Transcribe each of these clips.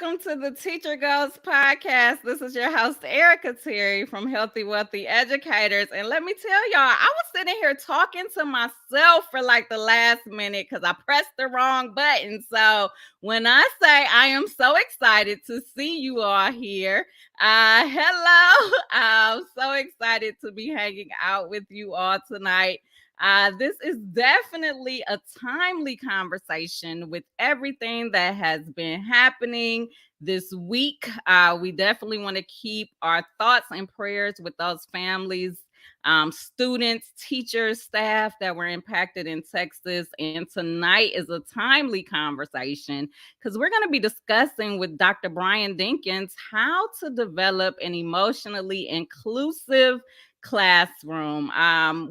welcome to the Teacher Goals podcast. This is your host, Erica Terry from Healthy Wealthy Educators. And let me tell y'all, I was sitting here talking to myself for like the last minute because I pressed the wrong button. So when I say I am so excited to see you all here, hello. I'm so excited to be hanging out with you all tonight. This is definitely a timely conversation with everything that has been happening this week. We definitely want to keep our thoughts and prayers with those families, students, teachers, staff that were impacted in Texas. And tonight is a timely conversation because we're going to be discussing with Dr. Brian Dinkins how to develop an emotionally inclusive classroom,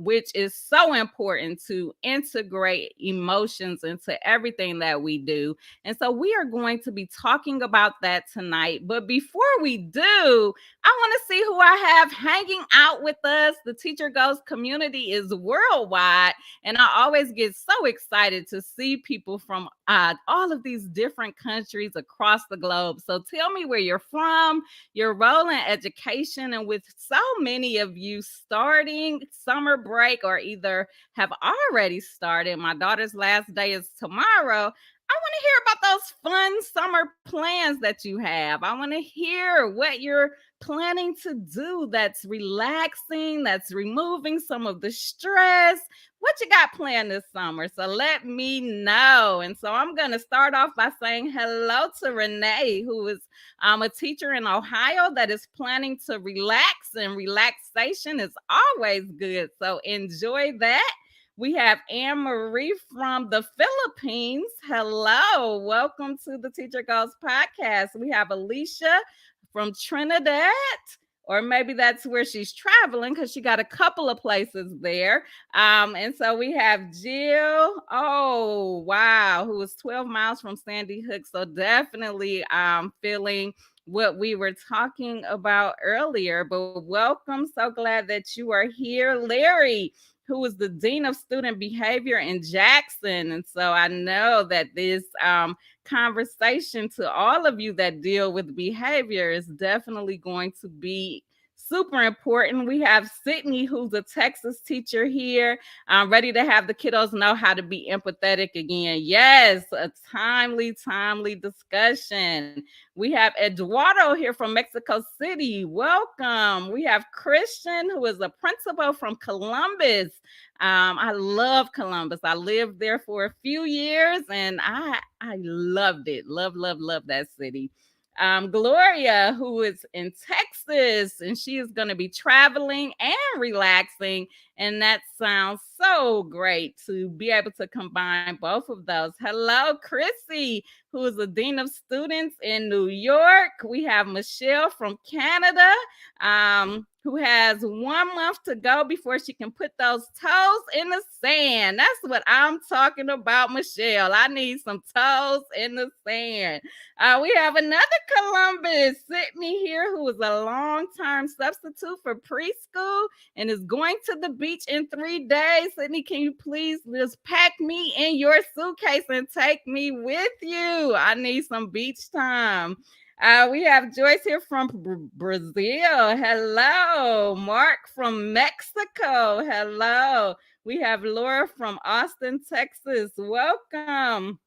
which is so important to integrate emotions into everything that we do. And so we are going to be talking about that tonight. But before we do, I want to see who I have hanging out with us. The Teacher Goals community is worldwide, and I always get so excited to see people from all of these different countries across the globe. So tell me where you're from, your role in education, and with so many of you starting summer break or either have already started. My daughter's last day is tomorrow. I want to hear about those fun summer plans that you have. I want to hear what you're planning to do that's relaxing, that's removing some of the stress. What you got planned this summer? So let me know. And so I'm going to start off by saying hello to Renee, who is a teacher in Ohio that is planning to relax, and relaxation is always good. So enjoy that. We have Anne Marie from the Philippines. Hello. Welcome to the Teacher Goals podcast. We have Alicia from Trinidad, or maybe that's where she's traveling because she got a couple of places there. And so we have Jill, oh, wow, who is 12 miles from Sandy Hook. So definitely feeling what we were talking about earlier. But welcome. So glad that you are here. Larry, who is the Dean of Student Behavior in Jackson. And so I know that this conversation to all of you that deal with behavior is definitely going to be super important. We have Sydney, who's a Texas teacher here, ready to have the kiddos know how to be empathetic again. Yes, a timely discussion. We have Eduardo here from Mexico City. Welcome. We have Christian, who is a principal from Columbus. I love Columbus. I lived there for a few years and I loved it. Love that city. Gloria, who is in Texas, and she is going to be traveling and relaxing. And that sounds so great to be able to combine both of those. Hello, Chrissy, who is the Dean of Students in New York. We have Michelle from Canada, who has 1 month to go before she can put those toes in the sand. That's what I'm talking about, Michelle. I need some toes in the sand. We have another Columbus, Sydney here, who is a long-time substitute for preschool and is going to the beach in 3 days. Sydney, can you please just pack me in your suitcase and take me with you? I need some beach time. We have Joyce here from Brazil. Hello. Mark from Mexico. Hello. We have Laura from Austin, Texas. Welcome.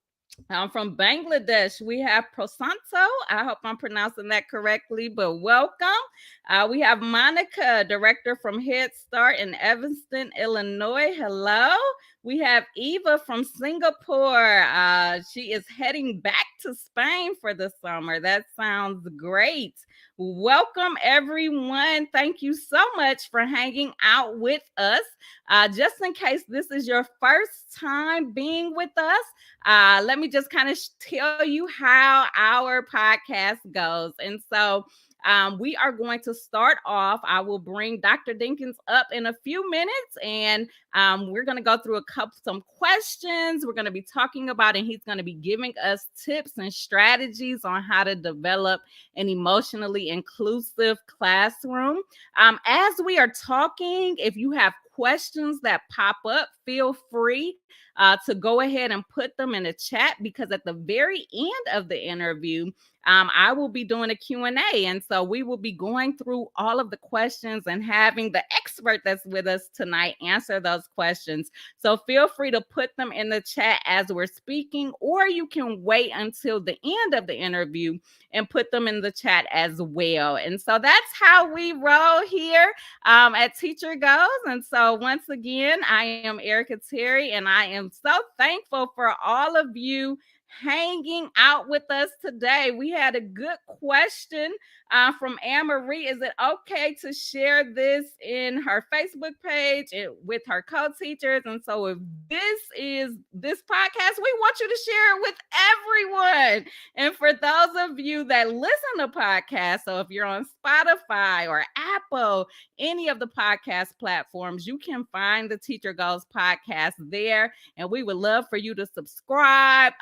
From Bangladesh, we have Prosanto. I hope I'm pronouncing that correctly, but welcome. We have Monica, director from Head Start in Evanston, Illinois. Hello. We have Eva from Singapore. She is heading back to Spain for the summer. That sounds great. Welcome, everyone. Thank you so much for hanging out with us. Just in case this is your first time being with us, let me just kind of tell you how our podcast goes. And so we are going to start off. I will bring Dr. Dinkins up in a few minutes, and we're going to go through some questions we're going to be talking about, and he's going to be giving us tips and strategies on how to develop an emotionally inclusive classroom. As we are talking, if you have questions that pop up, feel free to go ahead and put them in the chat, because at the very end of the interview, I will be doing a Q&A. And so we will be going through all of the questions and having the expert that's with us tonight answer those questions. So feel free to put them in the chat as we're speaking, or you can wait until the end of the interview and put them in the chat as well. And so that's how we roll here at Teacher Goals. And so once again, I am Erica Terry, and I am so thankful for all of you hanging out with us today. We had a good question from Anne Marie. Is it okay to share this in her Facebook page with her co-teachers? And so if this is this podcast, we want you to share it with everyone. And for those of you that listen to podcasts, so if you're on Spotify or Apple, any of the podcast platforms, you can find the Teacher Goals podcast there. And we would love for you to subscribe,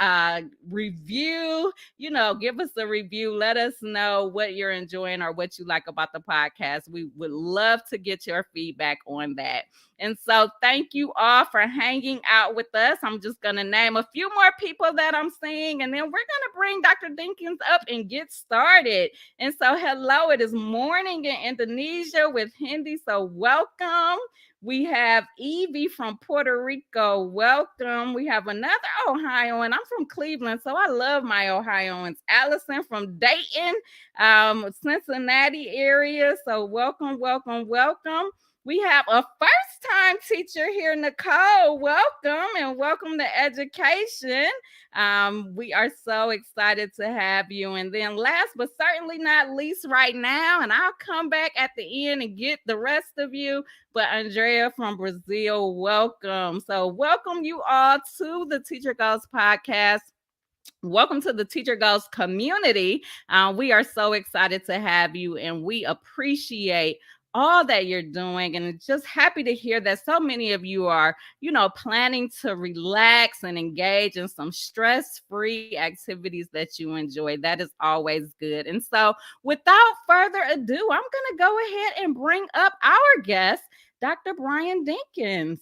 review, give us a review. Let us know what you're enjoying or what you like about the podcast. We would love to get your feedback on that. And so thank you all for hanging out with us. I'm just going to name a few more people that I'm seeing, and then we're going to bring Dr. Dinkins up and get started. And so hello, it is morning in Indonesia with Hindi. So welcome. We have Evie from Puerto Rico. Welcome. We have another Ohioan. I'm from Cleveland, so I love my Ohioans. Allison from Dayton, Cincinnati area. So welcome, welcome, welcome. We have a first-time teacher here, Nicole. Welcome, and welcome to education. We are so excited to have you. And then last but certainly not least right now, and I'll come back at the end and get the rest of you, but Andrea from Brazil, welcome. So welcome you all to the Teacher Goals podcast. Welcome to the Teacher Goals community. We are so excited to have you, and we appreciate all that you're doing, and just happy to hear that so many of you are, planning to relax and engage in some stress-free activities that you enjoy. That is always good. And so without further ado, I'm going to go ahead and bring up our guest, Dr. Brian Dinkins.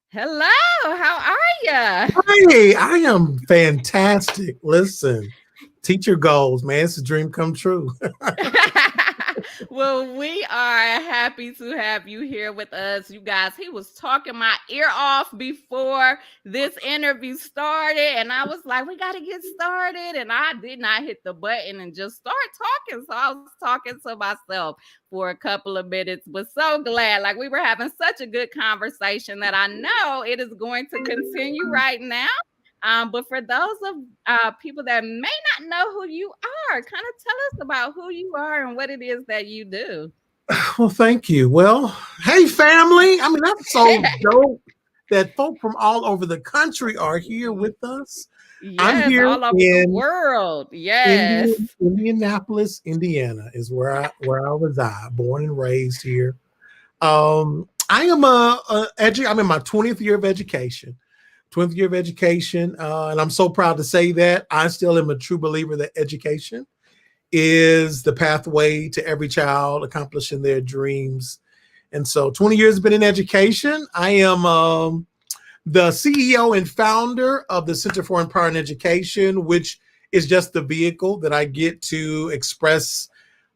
Hello, how are you? Hey, I am fantastic. Listen, Teacher Goals, man, it's a dream come true. Well, we are happy to have you here with us. You guys, he was talking my ear off before this interview started, and I was like, we got to get started, and I did not hit the button and just start talking. So I was talking to myself for a couple of minutes, but so glad. Like, we were having such a good conversation that I know it is going to continue right now. But for those of people that may not know who you are, kind of tell us about who you are and what it is that you do. Well, thank you. Well, hey, family. I mean, that's so dope that folk from all over the country are here with us. Yes, I'm here all over the world. Yes. Indianapolis, Indiana is where I reside, born and raised here. I am I'm in my 20th year of education. 20th year of education, and I'm so proud to say that I still am a true believer that education is the pathway to every child accomplishing their dreams. And so 20 years been in education. I am the CEO and founder of the Center for Empowering Education, which is just the vehicle that I get to express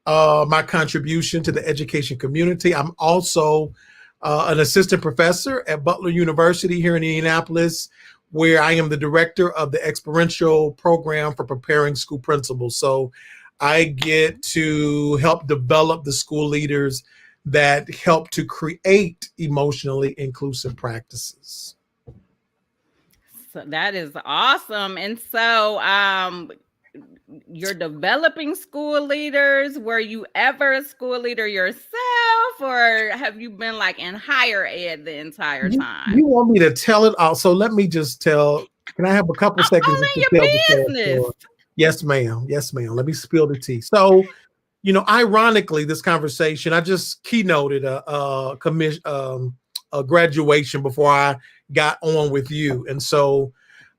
my contribution to the education community. I'm also an assistant professor at Butler University here in Indianapolis, where I am the director of the experiential program for preparing school principals. So I get to help develop the school leaders that help to create emotionally inclusive practices. So that is awesome. And so you're developing school leaders. Were you ever a school leader yourself, or have you been like in higher ed the entire time? You want me to tell it all? So let me just tell. Can I have a couple seconds to tell the business? Yes, ma'am. Yes, ma'am. Let me spill the tea. So, ironically, this conversation, I just keynoted a graduation before I got on with you, and so.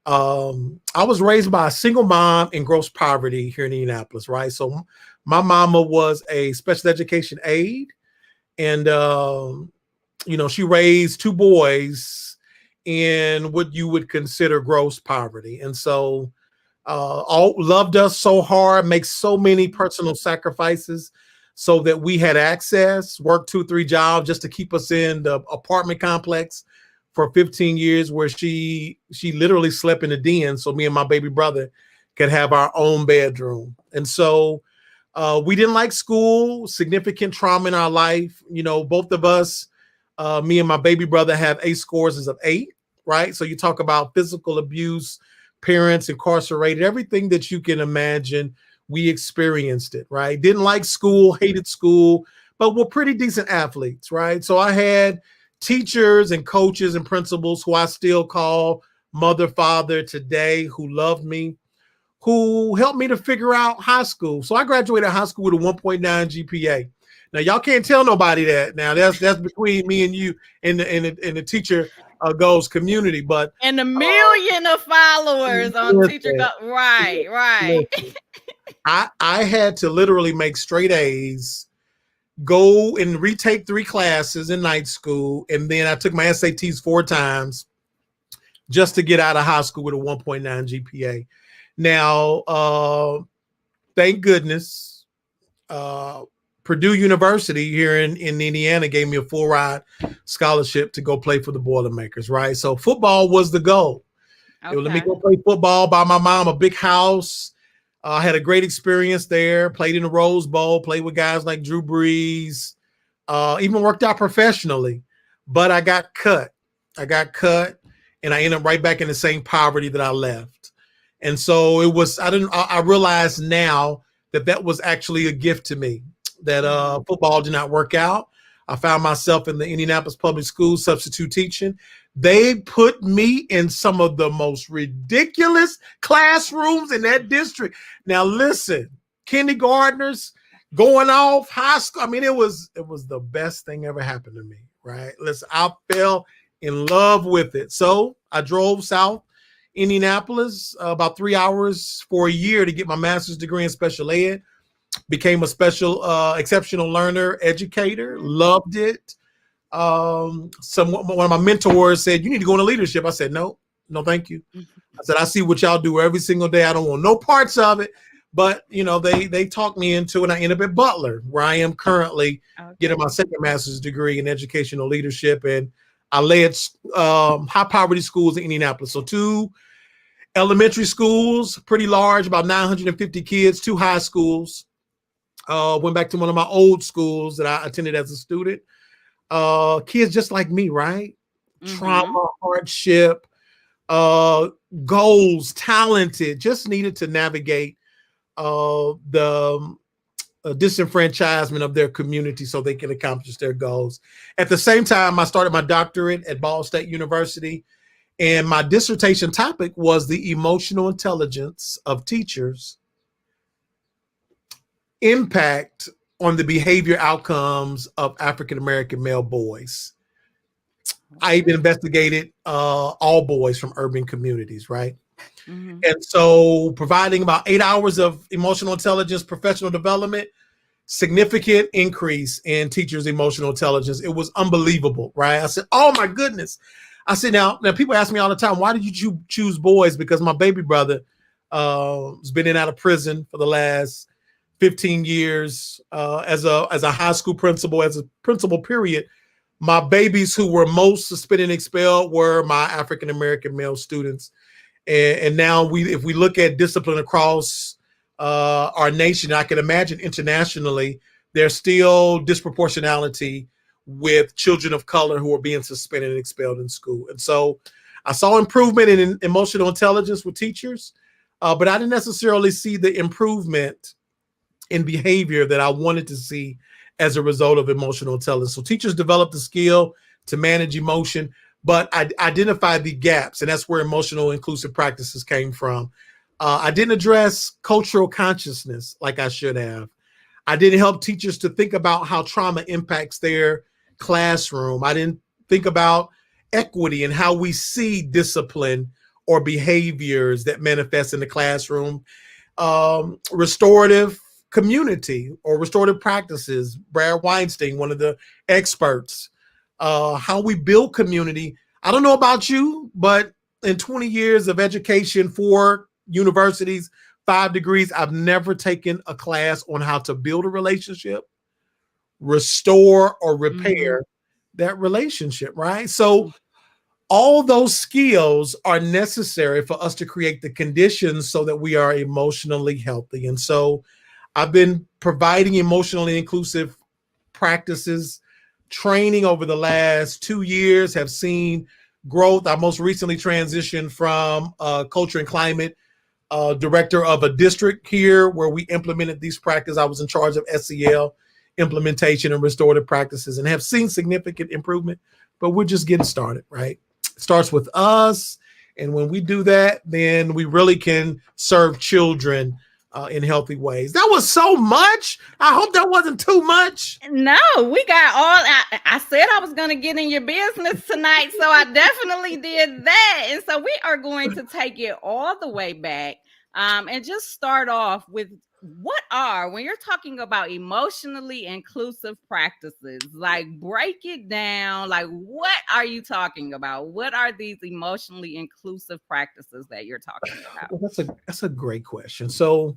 I was raised by a single mom in gross poverty here in Indianapolis, right? So my mama was a special education aide, and she raised two boys in what you would consider gross poverty. And so all loved us so hard, makes so many personal sacrifices so that we had access, worked 2, 3 jobs just to keep us in the apartment complex for 15 years, where she literally slept in the den so me and my baby brother could have our own bedroom. And so we didn't like school, significant trauma in our life. Both of us, me and my baby brother, have ACE scores of 8, right? So you talk about physical abuse, parents incarcerated, everything that you can imagine, we experienced it, right? Didn't like school, hated school, but we're pretty decent athletes, right? So I had teachers and coaches and principals who I still call mother, father today, who loved me, who helped me to figure out high school. So I graduated high school with a 1.9 GPA. Now y'all can't tell nobody that. Now that's between me and you and the teacher goals community. But and a million of followers on listen, right. listen. I had to literally make straight A's, go and retake 3 classes in night school, and then I took my SATs 4 times just to get out of high school with a 1.9 GPA. Now, thank goodness, Purdue University here in Indiana gave me a full ride scholarship to go play for the Boilermakers, right? So football was the goal. Okay. Let me go play football, buy my mom a big house. I had a great experience there, played in the Rose Bowl, played with guys like Drew Brees, even worked out professionally. But I got cut. And I ended up right back in the same poverty that I left. And so I realized now that was actually a gift to me, that football did not work out. I found myself in the Indianapolis Public Schools substitute teaching. They put me in some of the most ridiculous classrooms in that district. Now, listen, kindergartners going off high school. I mean, it was the best thing ever happened to me, right? Listen, I fell in love with it. So I drove south Indianapolis about 3 hours for a year to get my master's degree in special ed. Became a special exceptional learner educator. Loved it. One of my mentors said, "You need to go into leadership." I said, "No, thank you." I said, "I see what y'all do every single day. I don't want no parts of it." But they talked me into it, and I ended up at Butler, where I am currently getting my second master's degree in educational leadership. And I led high poverty schools in Indianapolis. So 2 elementary schools, pretty large, about 950 kids, 2 high schools. Went back to one of my old schools that I attended as a student. Kids just like me, right? Mm-hmm. Trauma, hardship, goals, talented, just needed to navigate the disenfranchisement of their community so they can accomplish their goals. At the same time, I started my doctorate at Ball State University, and my dissertation topic was the emotional intelligence of teachers impact on the behavior outcomes of African-American male boys. I even investigated all boys from urban communities, right? Mm-hmm. And so providing about 8 hours of emotional intelligence, professional development, significant increase in teachers' emotional intelligence. It was unbelievable, right? I said, oh my goodness. I said, now people ask me all the time, why did you choose boys? Because my baby brother has been in and out of prison for the last 15 years as a high school principal, as a principal period. My babies who were most suspended and expelled were my African-American male students. And now if we look at discipline across our nation, I can imagine internationally, there's still disproportionality with children of color who are being suspended and expelled in school. And so I saw improvement in emotional intelligence with teachers, but I didn't necessarily see the improvement in behavior that I wanted to see as a result of emotional intelligence. So teachers developed the skill to manage emotion, but I identified the gaps, and that's where emotional inclusive practices came from. I didn't address cultural consciousness like I should have. I didn't help teachers to think about how trauma impacts their classroom. I didn't think about equity and how we see discipline or behaviors that manifest in the classroom. Restorative community or restorative practices. Brad Weinstein, one of the experts, how we build community. I don't know about you, but in 20 years of education, 4 universities, 5 degrees, I've never taken a class on how to build a relationship, restore or Mm-hmm. repair that relationship, right? So all those skills are necessary for us to create the conditions so that we are emotionally healthy. And so I've been providing emotionally inclusive practices, training over the last 2 years, have seen growth. I most recently transitioned from culture and climate director of a district here where we implemented these practices. I was in charge of SEL implementation and restorative practices and have seen significant improvement, but we're just getting started, right? It starts with us. And when we do that, then we really can serve children in healthy ways. That was so much. I hope that wasn't too much. No, we got all. I said I was going to get in your business tonight, so I definitely did that. And so we are going to take it all the way back, and just start off with when you're talking about emotionally inclusive practices, like break it down. Like, what are you talking about? What are these emotionally inclusive practices that you're talking about? Well, that's a great question. So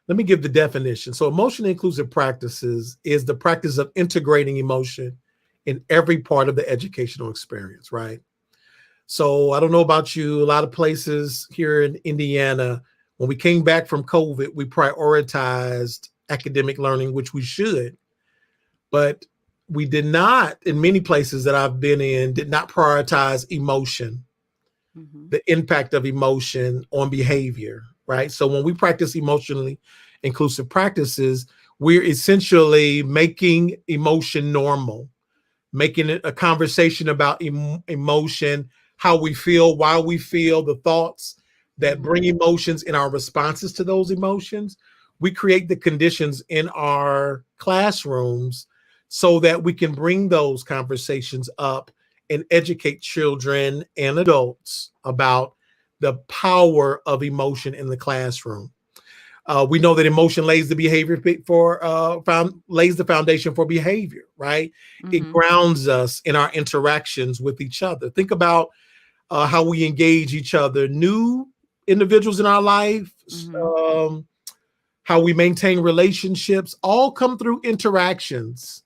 let me give the definition. So emotionally inclusive practices is the practice of integrating emotion in every part of the educational experience, right? So I don't know about you, a lot of places here in Indiana, when we came back from COVID, we prioritized academic learning, which we should, but we did not, in many places that I've been in, did not prioritize emotion, Mm-hmm. the impact of emotion on behavior, right? So when we practice emotionally inclusive practices, we're essentially making emotion normal, making it a conversation about emotion, how we feel, why we feel, the thoughts that Mm-hmm. bring emotions and our responses to those emotions. We create the conditions in our classrooms so that we can bring those conversations up and educate children and adults about the power of emotion in the classroom. We know that emotion lays the behavior for lays the foundation for behavior, right? It Mm-hmm. grounds us in our interactions with each other. Think about how we engage each other, new individuals in our life, Mm-hmm. um, how we maintain relationships, all come through interactions.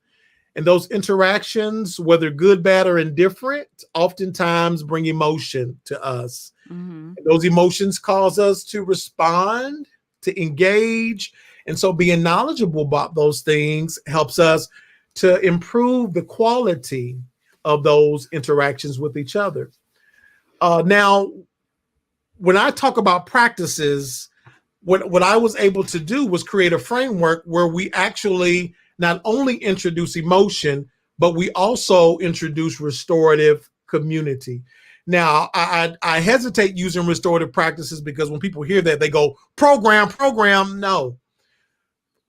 And those interactions, whether good, bad, or indifferent, oftentimes bring emotion to us. Mm-hmm. And those emotions cause us to respond, to engage. And so being knowledgeable about those things helps us to improve the quality of those interactions with each other. Now, when I talk about practices, what I was able to do was create a framework where we actually not only introduce emotion, but we also introduce restorative community. Now, I hesitate using restorative practices because when people hear that, they go, program, program. No.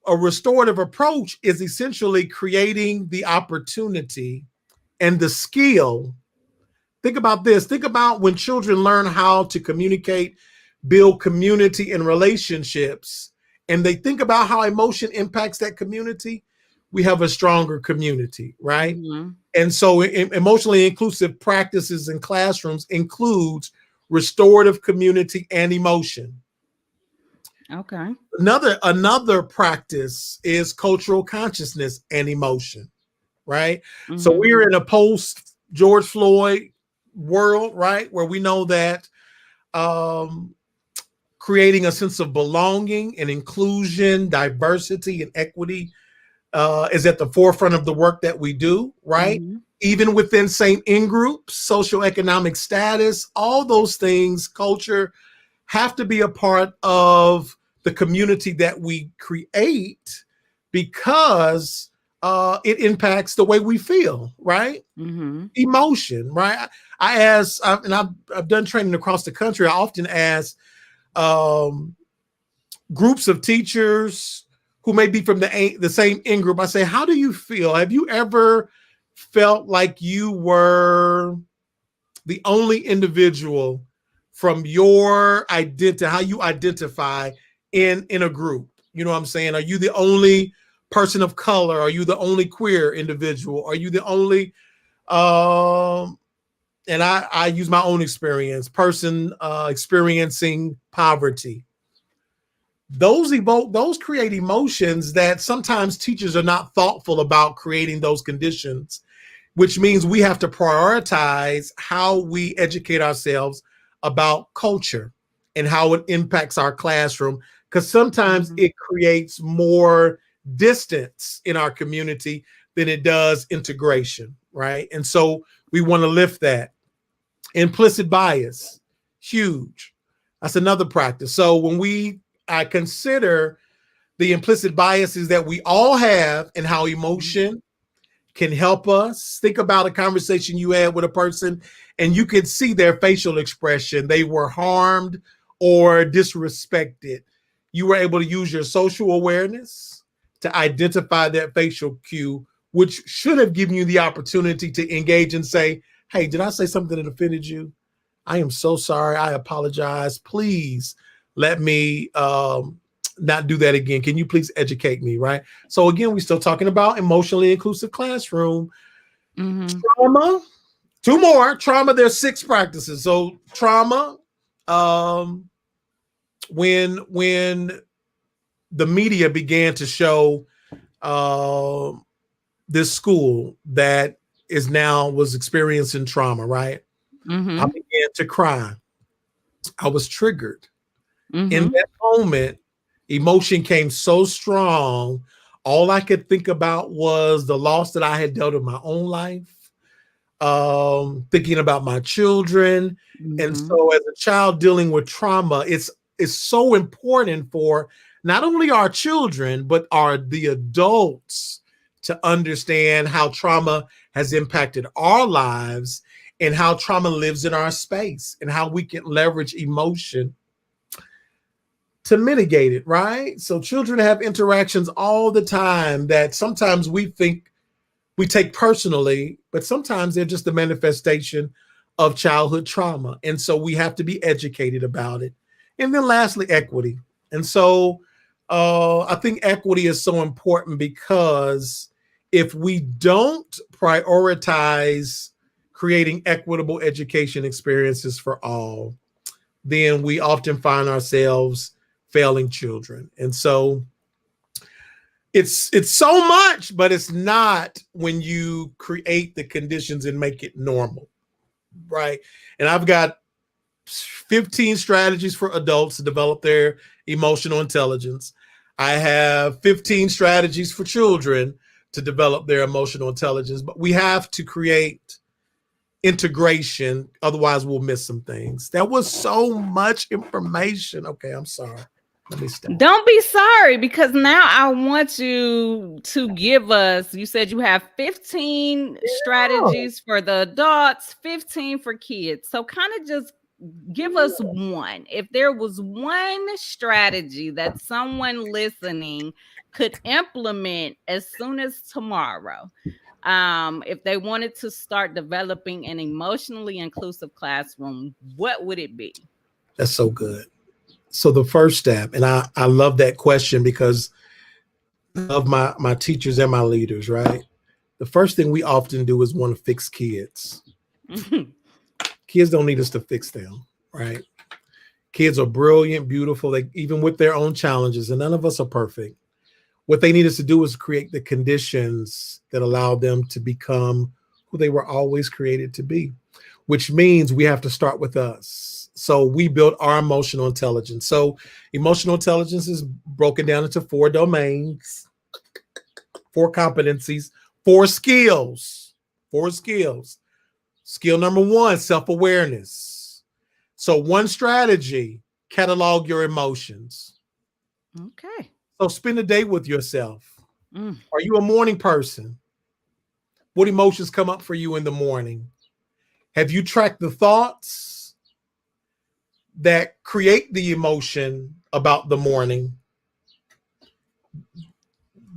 A restorative approach is essentially creating the opportunity and the skill. Think about this. Think about when children learn how to communicate, build community and relationships, and they think about how emotion impacts that community, we have a stronger community, right? Mm-hmm. And so emotionally inclusive practices in classrooms includes restorative community and emotion. Okay. Another practice is cultural consciousness and emotion, right? So Mm-hmm. we're in a post George Floyd world, right, where we know that um, creating a sense of belonging and inclusion, diversity, and equity is at the forefront of the work that we do, right? Mm-hmm. Even within same in groups, socioeconomic status, all those things, culture, have to be a part of the community that we create because it impacts the way we feel, right? Mm-hmm. Emotion, right? I ask, and I've done training across the country. I often ask um, groups of teachers who may be from the same in group. I say, how do you feel? Have you ever felt like you were the only individual from your identity, how you identify in a group? You know what I'm saying? Are you the only person of color? Are you the only queer individual? Are you the only And I use my own experience, person experiencing poverty. Those create emotions that sometimes teachers are not thoughtful about creating those conditions, which means we have to prioritize how we educate ourselves about culture and how it impacts our classroom, because sometimes it creates more distance in our community than it does integration, right? And so we want to lift that. Implicit bias, huge. That's another practice. So when I consider the implicit biases that we all have and how emotion can help us. Think about a conversation you had with a person and you could see their facial expression. They were harmed or disrespected. You were able to use your social awareness to identify that facial cue, which should have given you the opportunity to engage and say, hey, did I say something that offended you? I am so sorry. I apologize. Please let me not do that again. Can you please educate me, right? So again, we're still talking about emotionally inclusive classroom. Trauma, two more. Trauma, there's 6 practices. So trauma, when the media began to show this school that was experiencing trauma, right? I began to cry. I was triggered. In that moment, emotion came so strong. All I could think about was the loss that I had dealt in my own life, thinking about my children. And so as a child dealing with trauma, it's so important for not only our children, but the adults to understand how trauma has impacted our lives and how trauma lives in our space and how we can leverage emotion to mitigate it, right? So children have interactions all the time that sometimes we think we take personally, but sometimes they're just the manifestation of childhood trauma. And so we have to be educated about it. And then lastly, equity. And so I think equity is so important because if we don't prioritize creating equitable education experiences for all, then we often find ourselves failing children. And so it's so much, but it's not when you create the conditions and make it normal, right? And I've got 15 strategies for adults to develop their emotional intelligence. I have 15 strategies for children to develop their emotional intelligence, but we have to create integration. Otherwise, we'll miss some things. That was so much information. Okay, I'm sorry. Let me stop. Don't be sorry, because now I want you to give us, you said you have 15 strategies for the adults, 15 for kids. So kind of just give us one. If there was one strategy that someone listening could implement as soon as tomorrow, if they wanted to start developing an emotionally inclusive classroom, what would it be? That's so good. So the first step, and I love that question because I love my teachers and my leaders, right? The first thing we often do is want to fix kids. Kids don't need us to fix them, right? Kids are brilliant, beautiful, even with their own challenges, and none of us are perfect. What they need us to do is create the conditions that allow them to become who they were always created to be, which means we have to start with us. So we build our emotional intelligence. So emotional intelligence is broken down into 4 domains, 4 competencies, 4 skills, 4 skills. Skill number 1, self-awareness. So one strategy, catalog your emotions. Okay. So spend a day with yourself. Are you a morning person? What emotions come up for you in the morning? Have you tracked the thoughts that create the emotion about the morning?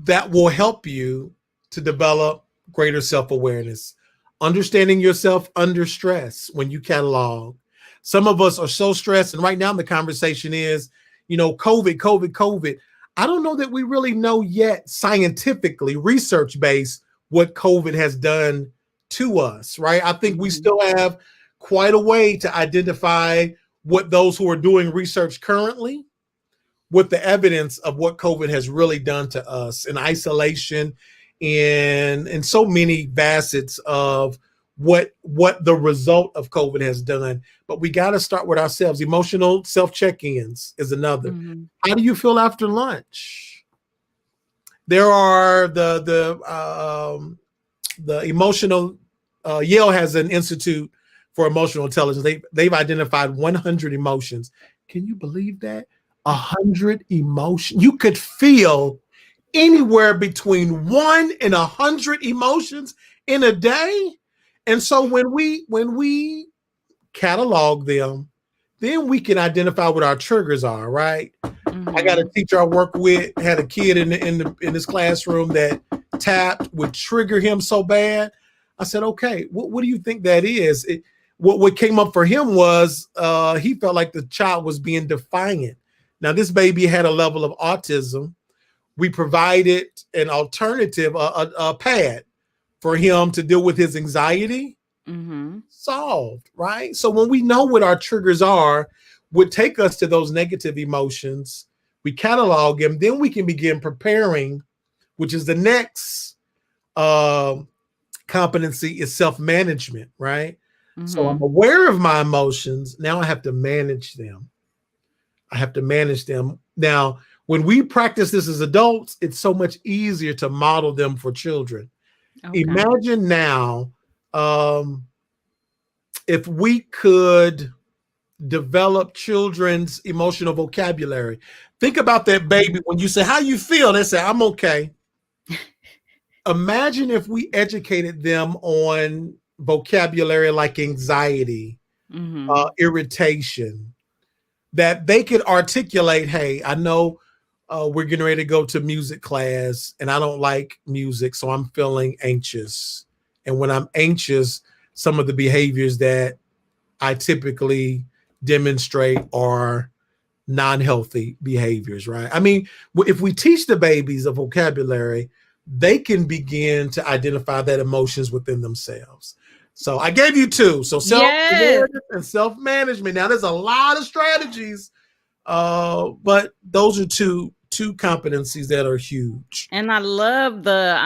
That will help you to develop greater self-awareness, understanding yourself under stress when you catalog. Some of us are so stressed, and right now the conversation is, COVID. I don't know that we really know yet, scientifically, research-based, what COVID has done to us, right? I think we Mhm. still have quite a way to identify what those who are doing research currently with the evidence of what COVID has really done to us in isolation, in so many facets of what the result of COVID has done. But we got to start with ourselves. Emotional self check-ins is another. Mhm. How do you feel after lunch? There are the emotional. Yale has an institute for emotional intelligence. They've identified 100 emotions. Can you believe that? 100 emotions. You could feel anywhere between 1 and 100 emotions in a day. And so when we catalog them, then we can identify what our triggers are, right? I got a Mhm. teacher I work with had a kid in this classroom that tapped would trigger him so bad. I said, okay, what do you think that is? What came up for him was he felt like the child was being defiant. Now this baby had a level of autism. We provided an alternative, a pad for him to deal with his anxiety. Mhm. Solved, right? So when we know what our triggers are, would take us to those negative emotions, we catalog them, then we can begin preparing, which is the next uh, competency is self-management, right? So I'm Mhm. aware of my emotions. Now I have to manage them. I have to manage them. Now, when we practice this as adults, it's so much easier to model them for children. Okay. Imagine now um, if we could develop children's emotional vocabulary. Think about that baby when you say, how you feel? They say, I'm okay. Imagine if we educated them on vocabulary like anxiety, Mhm. irritation, that they could articulate, hey, I know we're getting ready to go to music class and I don't like music, so I'm feeling anxious. And when I'm anxious, some of the behaviors that I typically demonstrate are non-healthy behaviors, right? I mean, if we teach the babies a vocabulary, they can begin to identify that emotions within themselves. So I gave you two. So Yes. self-awareness and self-management. Now there's a lot of strategies, but those are two competencies that are huge. And I love the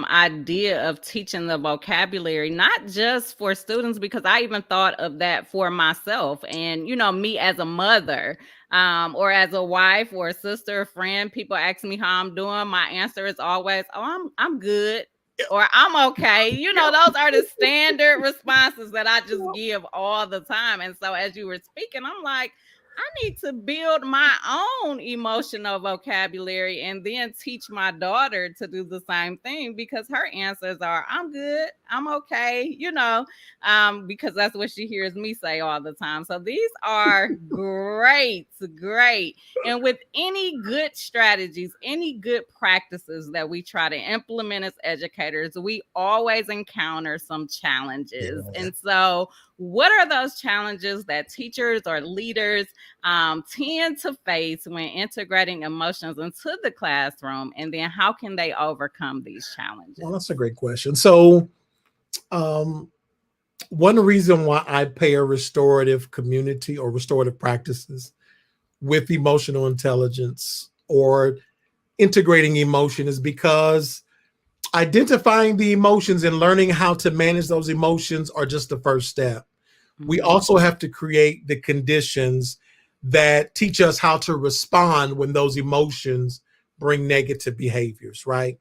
idea of teaching the vocabulary, not just for students, because I even thought of that for myself. And, me as a mother, or as a wife or a sister, friend, people ask me how I'm doing. My answer is always, oh, I'm good. Or I'm okay. Those are the standard responses that I just give all the time. And so as you were speaking, I'm like, I need to build my own emotional vocabulary and then teach my daughter to do the same thing because her answers are, I'm good, I'm okay, because that's what she hears me say all the time. So these are great, great. And with any good strategies, any good practices that we try to implement as educators, we always encounter some challenges. Yeah. And so, what are those challenges that teachers or leaders tend to face when integrating emotions into the classroom? And then how can they overcome these Well, challenges? that's a great question. So, um, one reason why I pay a restorative community or restorative practices with emotional intelligence or integrating emotion is because identifying the emotions and learning how to manage those emotions are just the first step. We Mm-hmm. also have to create the conditions that teach us how to respond when those emotions bring negative behaviors, right?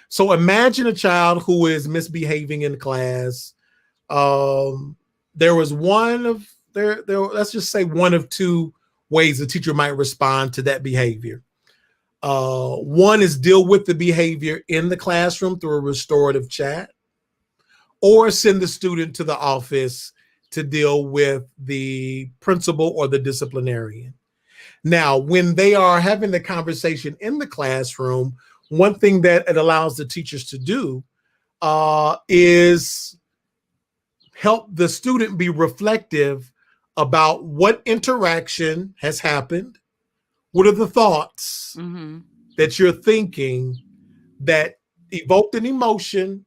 So imagine a child who is misbehaving in class. Um, there was one of there. Let's just say one of two ways the teacher might respond to that behavior. One is deal with the behavior in the classroom through a restorative chat, or send the student to the office to deal with the principal or the disciplinarian. Now, when they are having the conversation in the classroom, one thing that it allows the teachers to do is help the student be reflective about what interaction has happened. What are the thoughts Mm-hmm. that you're thinking that evoked an emotion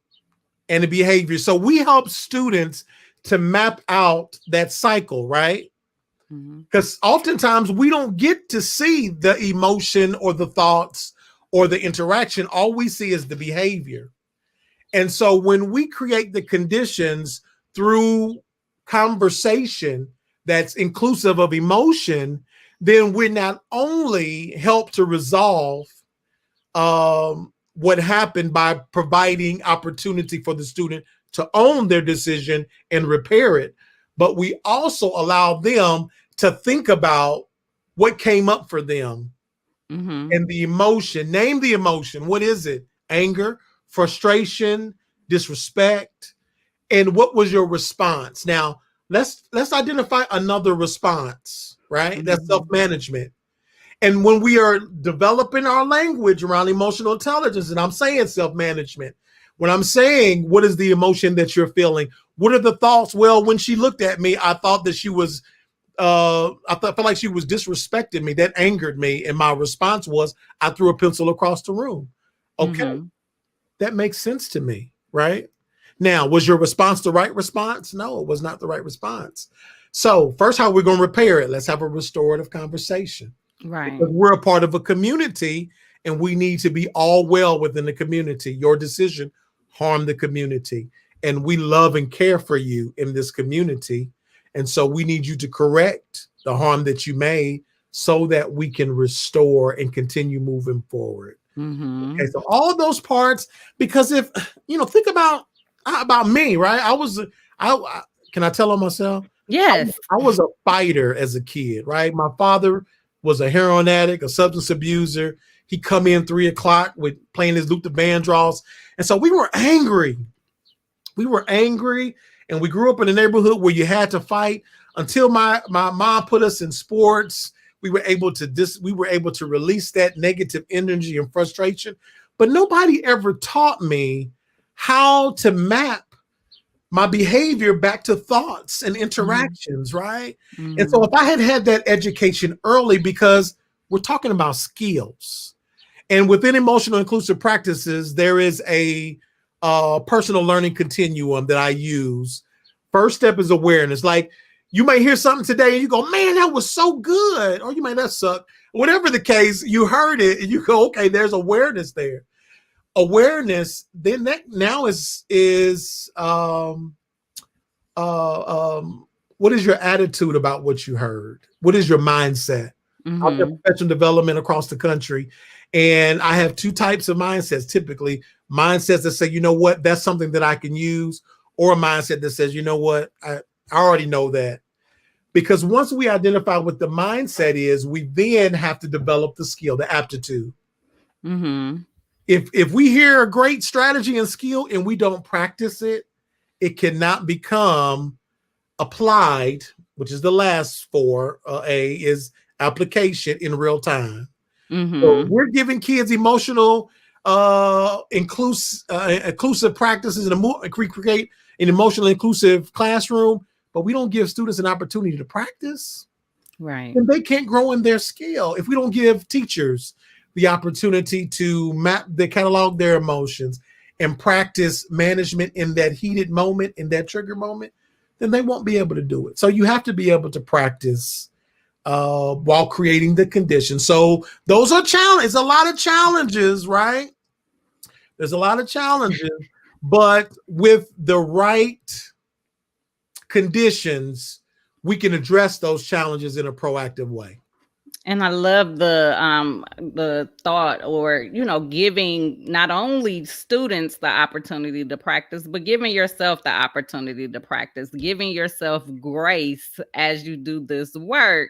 and the behavior. So we help students to map out that cycle, right? Because oftentimes we don't get to see the emotion or the thoughts or the interaction. All we see is the behavior. And so when we create the conditions through conversation that's inclusive of emotion, then we not only help to resolve what happened by providing opportunity for the student to own their decision and repair it, but we also allow them to think about what came up for them and the emotion. Name the emotion. What is it? Anger, frustration, disrespect, and what was your response? Now, let's identify another response, right? That's self-management. And when we are developing our language around emotional intelligence, and I'm saying self-management, when I'm saying what is the emotion that you're feeling, what are the thoughts? Well, when she looked at me, I thought that she was felt like she was disrespecting me. That angered me, and my response was I threw a pencil across the room. Okay, that makes sense to me, right? Now, was your response the right response? No, it was not the right response. So first, how are we going to repair it? Let's have a restorative conversation. Right. Because we're a part of a community, and we need to be all well within the community. Your decision harmed the community, and we love and care for you in this community. And so we need you to correct the harm that you made so that we can restore and continue moving forward. Okay, so all of those parts, because if, think about me, right? Can I tell on myself? Yes. I was a fighter as a kid, right? My father was a heroin addict, a substance abuser. He'd come in 3 o'clock with playing his Luther Vandross. And so we were angry. And we grew up in a neighborhood where you had to fight until my mom put us in sports. We were able to release that negative energy and frustration. But nobody ever taught me how to map my behavior back to thoughts and interactions, right? And so if I had that education early, because we're talking about skills, and within emotional inclusive practices, there is a personal learning continuum that I use. First step is awareness. Like, you may hear something today and you go, man, that was so good. Or you may, that sucked. Whatever the case, you heard it and you go, okay, there's awareness there. Awareness, then that now is what is your attitude about what you heard? What is your mindset? I've done professional development across the country, and I have 2 types of mindsets. Typically, mindsets that say, you know what, that's something that I can use, or a mindset that says, you know what, I already know that. Because once we identify what the mindset is, we then have to develop the skill, the aptitude. If we hear a great strategy and skill and we don't practice it, it cannot become applied, which is the last 4. A is application in real time. So we're giving kids emotional inclusive practices and create an emotionally inclusive classroom, but we don't give students an opportunity to practice. Right. And they can't grow in their skill. If we don't give teachers the opportunity to catalog their emotions and practice management in that heated moment, in that trigger moment, then they won't be able to do it. So you have to be able to practice while creating the conditions. So those are challenges. A lot of challenges, right? There's a lot of challenges, but with the right conditions, we can address those challenges in a proactive way. And I love the thought, or giving not only students the opportunity to practice, but giving yourself the opportunity to practice, giving yourself grace as you do this work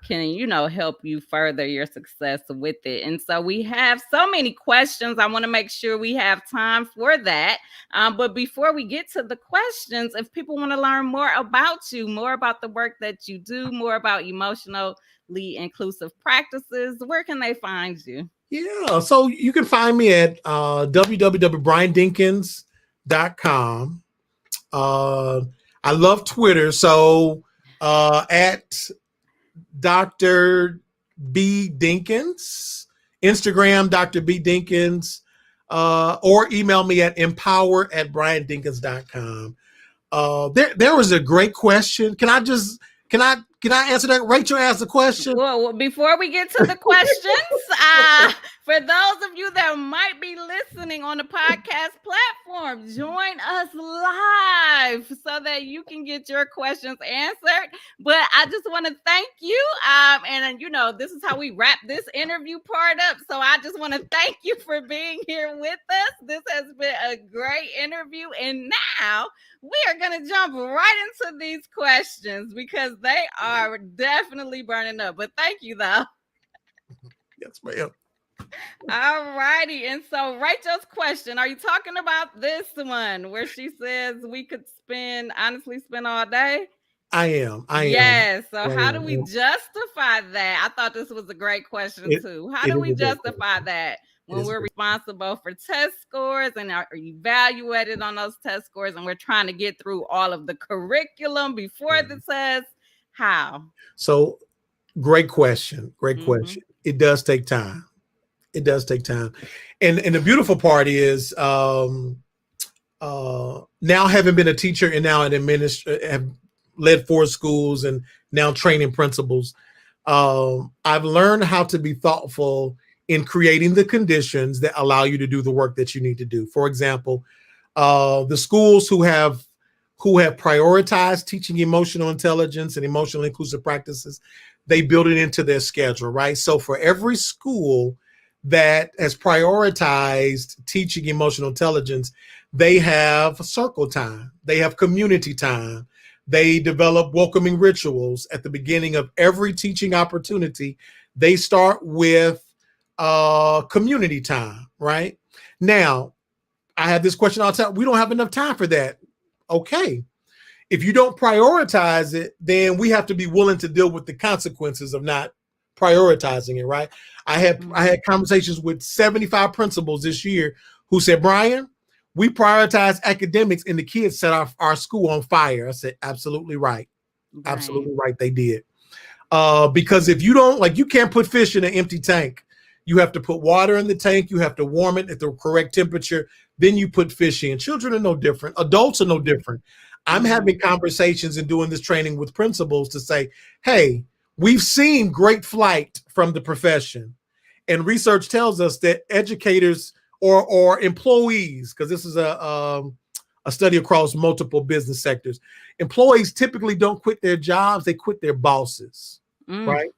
can help you further your success with it. And so we have so many questions. I want to make sure we have time for that. But before we get to the questions, if people want to learn more about you, more about the work that you do, more about emotionally inclusive practices, where can they find you? Yeah, so you can find me at www.briandinkins.com. I love Twitter, so at Dr. B. Dinkins, Instagram, Dr. B. Dinkins, or email me at empower@briandinkins.com. There was a great question. Can I answer that? Rachel asked the question. Well, before we get to the questions, for those of you that might be listening on the podcast platform, join us live so that you can get your questions answered. But I just want to thank you. And this is how we wrap this interview part up. So I just want to thank you for being here with us. This has been a great interview. And now we are going to jump right into these questions because they are definitely burning up. But thank you, though. Yes, ma'am. All righty. And so Rachel's question, are you talking about this one where she says we could honestly spend all day? I am. Yes. So how do we justify that? I thought this was a great question too. How do we justify that when we're responsible for test scores and are evaluated on those test scores and we're trying to get through all of the curriculum before the test? How? So great question. Great question. It does take time. It does take time. And the beautiful part is now having been a teacher and now an administrator, have led 4 schools and now training principals. I've learned how to be thoughtful in creating the conditions that allow you to do the work that you need to do. For example, the schools who have prioritized teaching emotional intelligence and emotional inclusive practices, they build it into their schedule, right? So for every school that has prioritized teaching emotional intelligence, they have circle time, they have community time, they develop welcoming rituals at the beginning of every teaching opportunity. They start with community time, right? Now, I have this question all the time. We don't have enough time for that. Okay. If you don't prioritize it, then we have to be willing to deal with the consequences of not prioritizing it, right? I had conversations with 75 principals this year who said, Brian, we prioritize academics and the kids set our school on fire. I said, absolutely right. Absolutely right. They did. Because if you don't, you can't put fish in an empty tank. You have to put water in the tank. You have to warm it at the correct temperature. Then you put fish in. Children are no different. Adults are no different. I'm having conversations and doing this training with principals to say, hey, we've seen great flight from the profession. And research tells us that educators or employees, because this is a study across multiple business sectors, employees typically don't quit their jobs, they quit their bosses, right?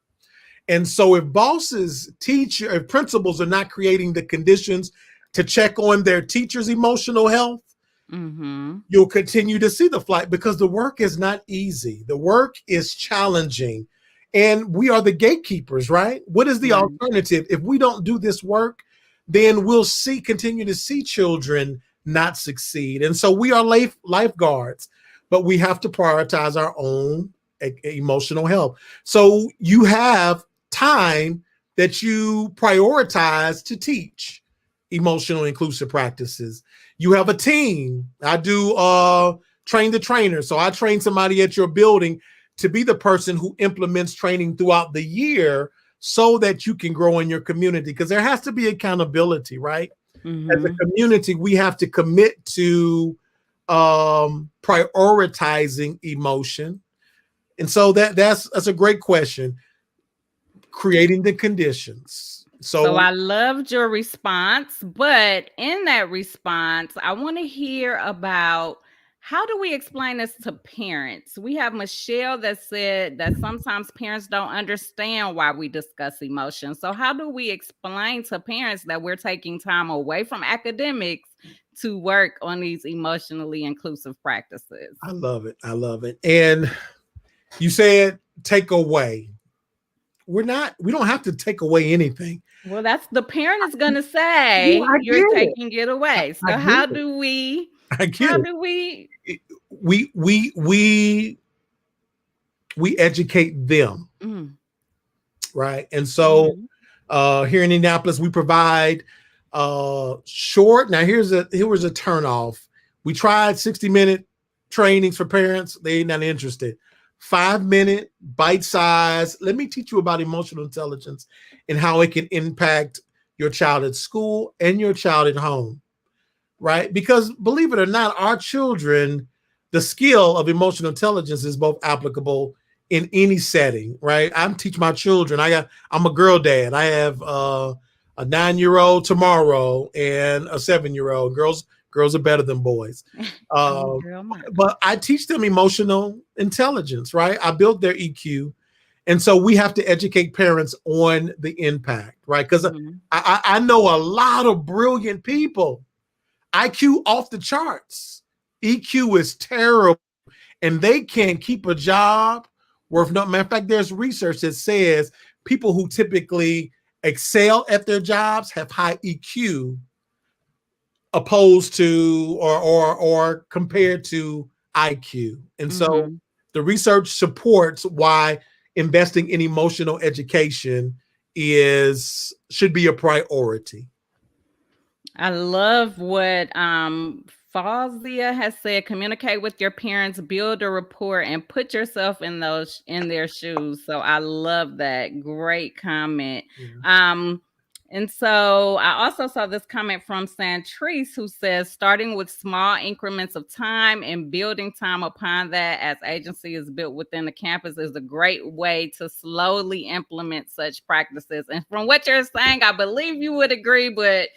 And so if if principals are not creating the conditions to check on their teachers' emotional health, you'll continue to see the flight because the work is not easy. The work is challenging. And we are the gatekeepers, right? What is the alternative? If we don't do this work, then we'll continue to see children not succeed. And so we are lifeguards, but we have to prioritize our own emotional health. So you have time that you prioritize to teach emotional inclusive practices. You have a team. I do train the trainer. So I train somebody at your building to be the person who implements training throughout the year so that you can grow in your community, because there has to be accountability, right? As a community, we have to commit to prioritizing emotion. And so that's a great question. Creating the conditions. So I loved your response, but in that response, I want to hear about how do we explain this to parents? We have Michelle that said that sometimes parents don't understand why we discuss emotions. So how do we explain to parents that we're taking time away from academics to work on these emotionally inclusive practices? I love it. I love it. And you said take away. We don't have to take away anything. Well, that's the parent is going to say you're taking it away. So how do we educate them, right? And so here in Indianapolis, we provide short. Now here's a turnoff. We tried 60-minute trainings for parents. They ain't not interested. 5-minute bite size. Let me teach you about emotional intelligence and how it can impact your child at school, and your child at home, right? Because believe it or not, our children, the skill of emotional intelligence is both applicable in any setting, right? I'm teaching my children. I'm a girl dad. I have a 9-year-old tomorrow and a 7-year-old. Girls are better than boys. I'm a Um, girl mom. but I teach them emotional intelligence, right? I built their EQ. And so we have to educate parents on the impact, right? Because Mm-hmm. I know a lot of brilliant people, IQ off the charts, EQ is terrible, and they can't keep a job worth no. Matter of fact, there's research that says people who typically excel at their jobs have high EQ opposed to or compared to IQ. And so Mm-hmm. the research supports why investing in emotional education is should be a priority. I love what Fazia has said. Communicate with your parents, build a rapport, and put yourself in their shoes. So I love that. Great comment. Yeah. Um, and so I also saw this comment from Santrisse, who says starting with small increments of time and building time upon that as agency is built within the campus is a great way to slowly implement such practices. And from what you're saying, I believe you would agree, but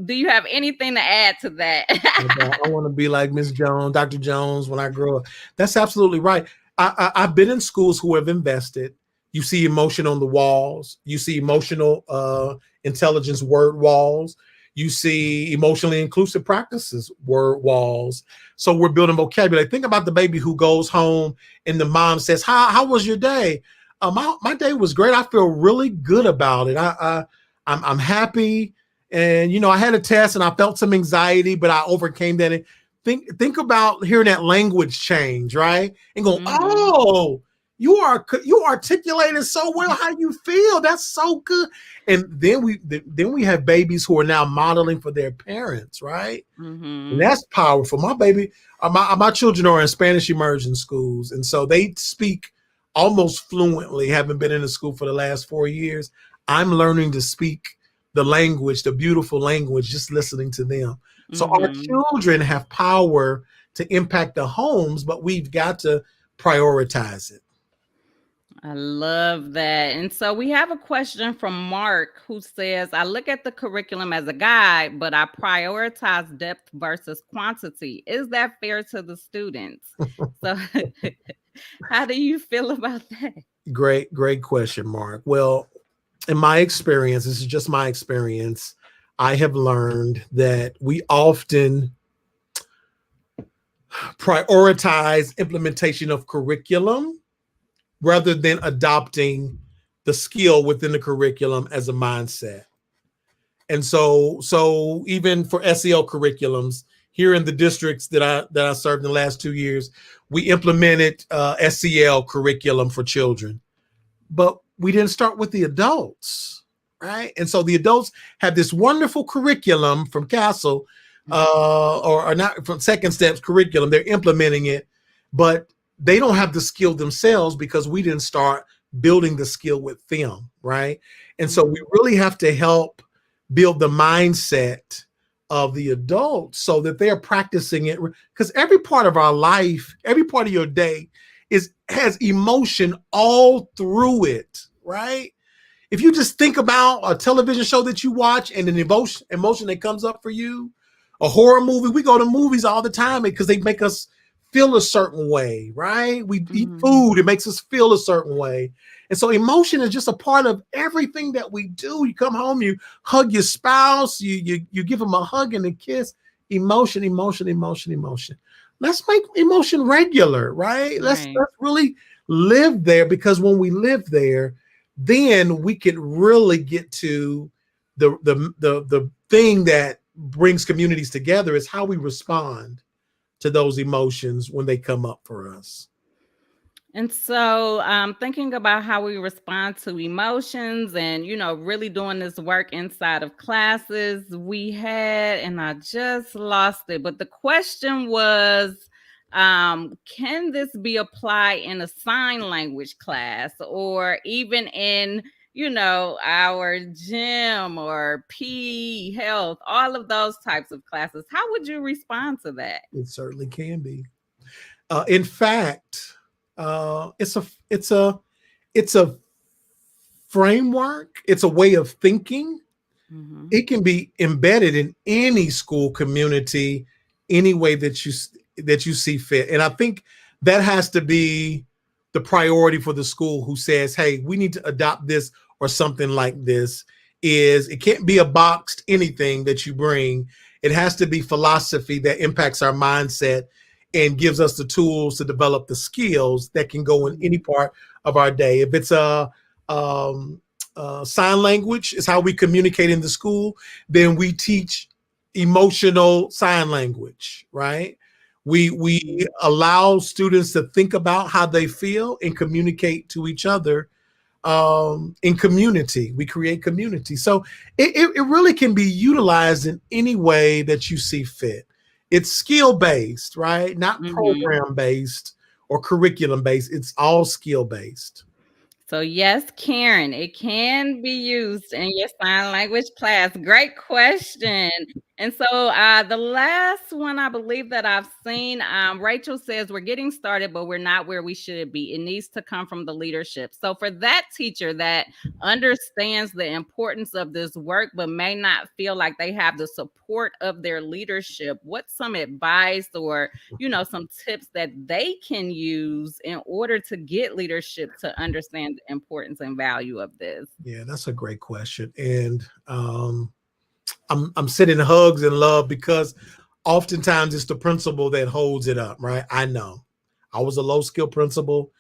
do you have anything to add to that? I want to be like Miss Jones, Dr. Jones when I grow up. That's absolutely right. I've been in schools who have invested. You see emotion on the walls. You see emotional intelligence word walls. You see emotionally inclusive practices word walls. So we're building vocabulary. Think about the baby who goes home and the mom says, "How was your day?" My day was great. I feel really good about it. I'm happy. And I had a test and I felt some anxiety, but I overcame that. And think about hearing that language change, right? And go, Mm-hmm. oh, you articulated so well how you feel. That's so good. And then we have babies who are now modeling for their parents, right? And Mm-hmm. that's powerful. My baby, my children are in Spanish immersion schools, and so they speak almost fluently. Having been in the school for the last 4 years, I'm learning to speak the language, the beautiful language, just listening to them. So our Mm-hmm. children have power to impact the homes, but we've got to prioritize it. I love that. And so we have a question from Mark who says, I look at the curriculum as a guide, but I prioritize depth versus quantity. Is that fair to the students? So, how do you feel about that? Great question, Mark. Well, in my experience, this is just my experience, I have learned that we often prioritize implementation of curriculum rather than adopting the skill within the curriculum as a mindset. And so even for SEL curriculums here in the districts that I served in the last 2 years, we implemented SEL curriculum for children, but we didn't start with the adults, right? And so the adults have this wonderful curriculum from Castle, or not from Second Steps curriculum. They're implementing it, but they don't have the skill themselves because we didn't start building the skill with them, right? And so we Mm-hmm. really have to help build the mindset of the adults so that they're practicing it, because every part of our life, every part of your day has emotion all through it, right? If you just think about a television show that you watch and an emotion that comes up for you, a horror movie, we go to movies all the time because they make us feel a certain way, right? We eat Mm-hmm. food, it makes us feel a certain way. And so emotion is just a part of everything that we do. You come home, you hug your spouse, you give them a hug and a kiss. Emotion, emotion, emotion, emotion. Let's make emotion regular, right? Right. Let's really live there, because when we live there, then we can really get to the thing that brings communities together is how we respond to those emotions when they come up for us. And so, thinking about how we respond to emotions and, really doing this work inside of classes, we had, and I just lost it, but the question was, can this be applied in a sign language class or even in our gym or PE, health, all of those types of classes. How would you respond to that? It certainly can be. In fact, it's a framework. It's a way of thinking. Mm-hmm. It can be embedded in any school community, any way that you see fit. And I think that has to be the priority for the school who says, hey, we need to adopt this or something like this. Is it can't be a boxed anything that you bring. It has to be philosophy that impacts our mindset and gives us the tools to develop the skills that can go in any part of our day. If it's um, sign language is how we communicate in the school, then we teach emotional sign language, right? We allow students to think about how they feel and communicate to each other in community. We create community. So it really can be utilized in any way that you see fit. It's skill based, right? Not Mm-hmm. program based or curriculum based. It's all skill based. So, yes, Karen, it can be used in your sign language class. Great question. And so, the last one I believe that I've seen, Rachel says, we're getting started, but we're not where we should be. It needs to come from the leadership. So, for that teacher that understands the importance of this work, but may not feel like they have the support of their leadership, what's some advice or some tips that they can use in order to get leadership to understand the importance and value of this? Yeah, that's a great question. And I'm sending hugs and love because oftentimes it's the principal that holds it up, right? I know. I was a low skill principal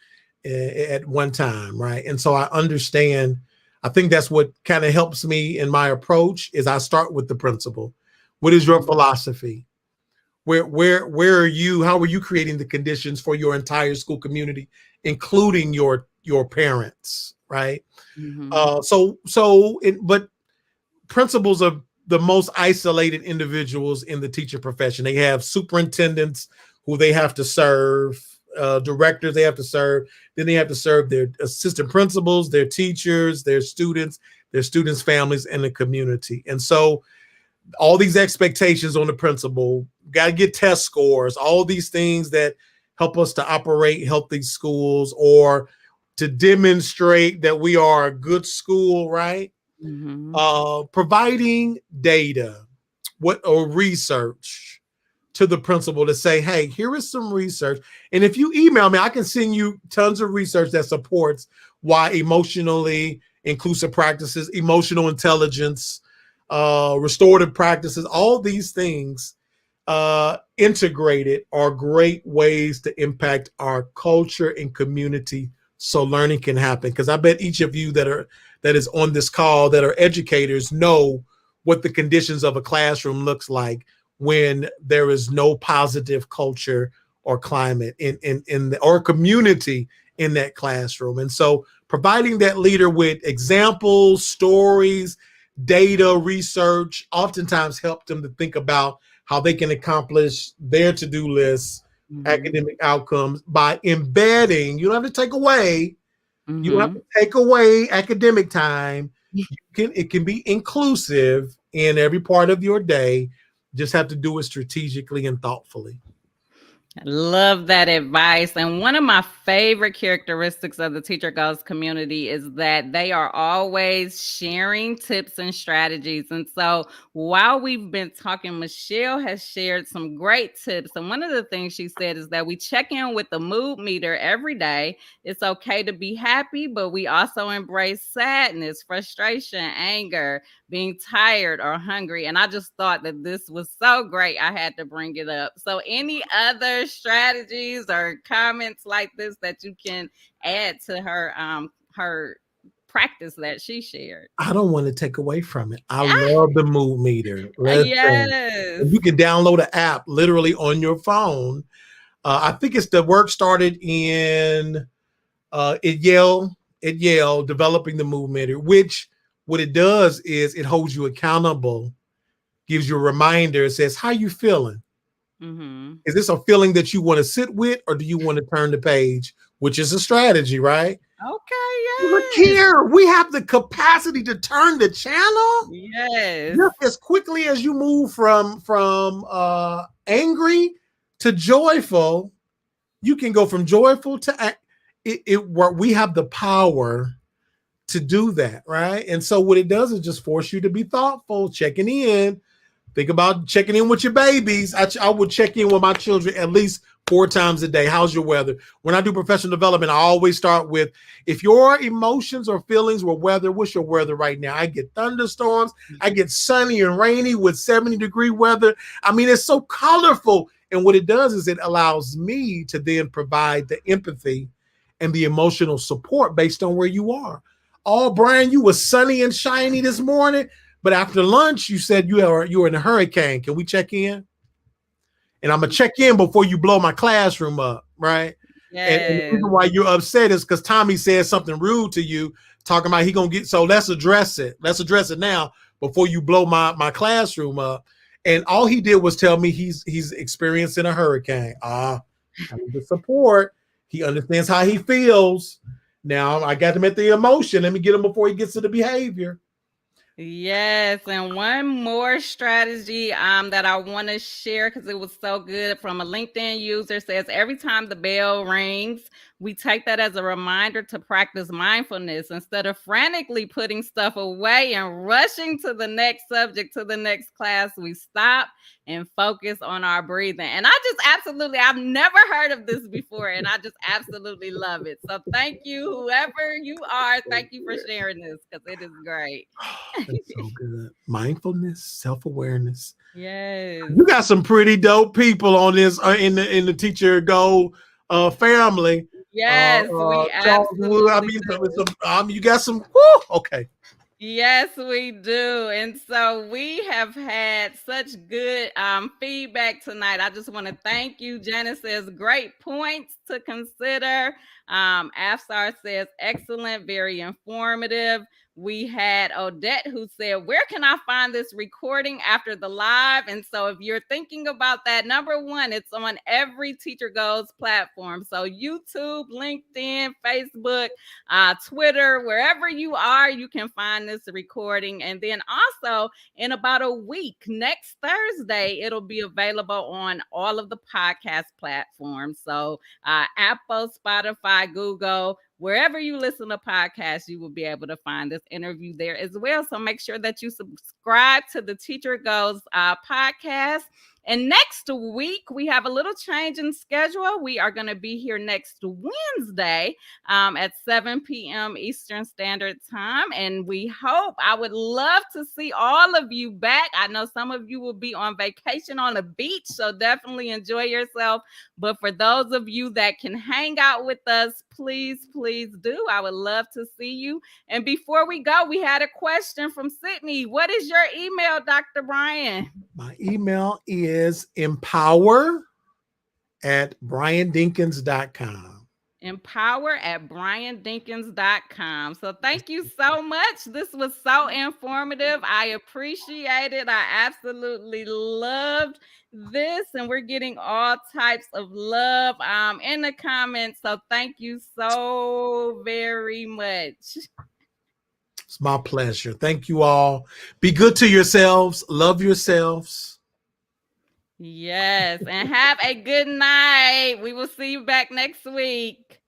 at one time, right? And so I understand. I think that's what kind of helps me in my approach is I start with the principal. What is your philosophy? Where are you? How are you creating the conditions for your entire school community, including your parents, right? Mm-hmm. But principals are the most isolated individuals in the teacher profession. They have superintendents who they have to serve, directors they have to serve. Then they have to serve their assistant principals, their teachers, their students, families, and the community. And so all these expectations on the principal, got to get test scores, all these things that help us to operate healthy schools or to demonstrate that we are a good school, right? Mm-hmm. Providing data, or research to the principal to say, hey, here is some research. And if you email me, I can send you tons of research that supports why emotionally inclusive practices, emotional intelligence, restorative practices, all these things integrated are great ways to impact our culture and community so learning can happen. Because I bet each of you that is on this call that are educators know what the conditions of a classroom looks like when there is no positive culture or climate or community in that classroom. And so providing that leader with examples, stories, data, research, oftentimes help them to think about how they can accomplish their to-do lists, Mm-hmm. academic outcomes by embedding. You don't have to take away. You don't have Mm-hmm. to take away academic time. It can be inclusive in every part of your day. Just have to do it strategically and thoughtfully. I love that advice. And one of my favorite characteristics of the Teacher Goals community is that they are always sharing tips and strategies. And so while we've been talking, Michelle has shared some great tips. And one of the things she said is that we check in with the mood meter every day. It's okay to be happy, but we also embrace sadness, frustration, anger, being tired or hungry. And I just thought that this was so great. I had to bring it up. So, any other strategies or comments like this that you can add to her practice that she shared? I don't want to take away from it. I love the mood meter. Listen, Yes. and you can download an app literally on your phone. I think it's the work started in at Yale, developing the mood meter, which what it does is it holds you accountable, gives you a reminder, it says, how you feeling? Mm-hmm. Is this a feeling that you want to sit with or do you want to turn the page, which is a strategy, right? Okay, Look yes. here, we have the capacity to turn the channel Yes. just as quickly as you move from angry to joyful. You can go from joyful to we have the power to do that, right? And so what it does is just force you to be thoughtful, checking in. Think about checking in with your babies. I would check in with my children at least 4 times a day. How's your weather? When I do professional development, I always start with, if your emotions or feelings were weather, what's your weather right now? I get thunderstorms. I get sunny and rainy with 70-degree weather. I mean, it's so colorful. And what it does is it allows me to then provide the empathy and the emotional support based on where you are. Oh, Brian, you were sunny and shiny this morning, but after lunch, you said you were in a hurricane. Can we check in? And I'm gonna check in before you blow my classroom up, right? And the Yes. reason why you're upset is because Tommy said something rude to you, talking about he gonna get. So let's address it. Let's address it now before you blow my classroom up. And all he did was tell me he's experiencing a hurricane. I need the support. He understands how he feels. Now I got him at the emotion. Let me get him before he gets to the behavior. Yes, and one more strategy that I want to share because it was so good from a LinkedIn user says every time the bell rings, we take that as a reminder to practice mindfulness instead of frantically putting stuff away and rushing to the next subject, to the next class. We stop and focus on our breathing. And I've never heard of this before, and I just absolutely love it. So thank you, whoever you are. Thank you for sharing this because it is great. That's so good. Mindfulness, self-awareness. Yes. You got some pretty dope people on this in the teacher goal family. Yes, we Charles Wood. I absolutely mean, do. you got some. Whew, okay. Yes, we do. And so we have had such good feedback tonight. I just want to thank you. Janice says, great points to consider. Afsar says, excellent, very informative. We had Odette who said, where can I find this recording after the live? And so if you're thinking about that, number one, it's on every Teacher Goals platform. So YouTube, LinkedIn, Facebook, Twitter, wherever you are, you can find this recording. And then also in about a week, next Thursday, it'll be available on all of the podcast platforms. So Apple, Spotify, Google, wherever you listen to podcasts, you will be able to find this interview there as well. So make sure that you subscribe to the Teacher Goals podcast. And next week, we have a little change in schedule. We are going to be here next Wednesday at 7 p.m. Eastern Standard Time. And I would love to see all of you back. I know some of you will be on vacation on the beach, so definitely enjoy yourself. But for those of you that can hang out with us, please, please do. I would love to see you. And before we go, we had a question from Sydney. What is your email, Dr. Brian? My email is empower@briandinkins.com. empower@briandinkins.com. So thank you so much. This was so informative. I appreciate it. I absolutely loved this, and we're getting all types of love in the comments. So thank you so very much. It's my pleasure. Thank you all. Be good to yourselves. Love yourselves. Yes, and have a good night. We will see you back next week.